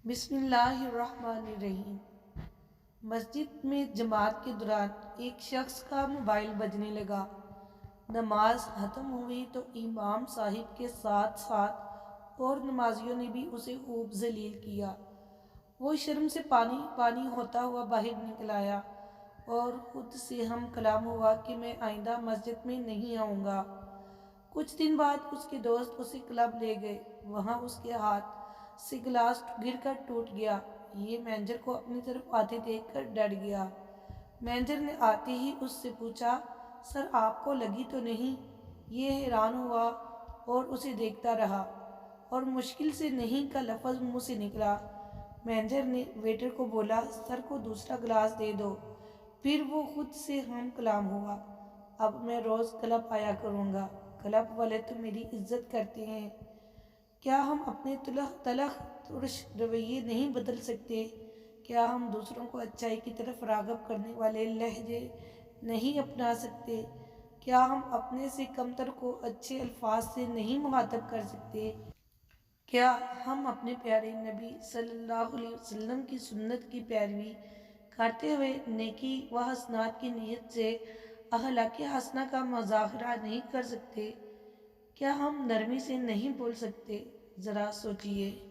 بسم اللہ الرحمن الرحیم۔ مسجد میں جماعت کے دوران ایک شخص کا موبائل بجنے لگا۔ نماز ختم ہوئی تو امام صاحب کے ساتھ ساتھ اور نمازیوں نے بھی اسے خوب ذلیل کیا۔ وہ شرم سے پانی پانی ہوتا ہوا باہر نکل آیا اور خود سے ہم کلام ہوا کہ میں آئندہ مسجد میں نہیں آؤں گا۔ کچھ دن بعد اس کے دوست اسے کلب لے گئے۔ وہاں اس کے ہاتھ سے گلاس گر کر ٹوٹ گیا۔ یہ مینیجر کو اپنی طرف آتے دیکھ کر ڈر گیا۔ مینیجر نے آتے ہی اس سے پوچھا، سر آپ کو لگی تو نہیں؟ یہ حیران ہوا اور اسے دیکھتا رہا اور مشکل سے نہیں کا لفظ منہ سے نکلا۔ مینیجر نے ویٹر کو بولا، سر کو دوسرا گلاس دے دو۔ پھر وہ خود سے ہم کلام ہوا، اب میں روز کلب آیا کروں گا، کلب والے تو میری عزت کرتے ہیں۔ کیا ہم اپنے تلخ ترش رویے نہیں بدل سکتے؟ کیا ہم دوسروں کو اچائی کی طرف راغب کرنے والے لہجے نہیں اپنا سکتے؟ کیا ہم اپنے سے کمتر کو اچھے الفاظ سے نہیں مخاطب کر سکتے؟ کیا ہم اپنے پیارے نبی صلی اللہ علیہ وسلم کی سنت کی پیروی کرتے ہوئے نیکی و حسنات کی نیت سے اخلاق حسنہ کا مظاہرہ نہیں کر سکتے؟ کیا ہم نرمی سے نہیں بول سکتے؟ ذرا سوچئے۔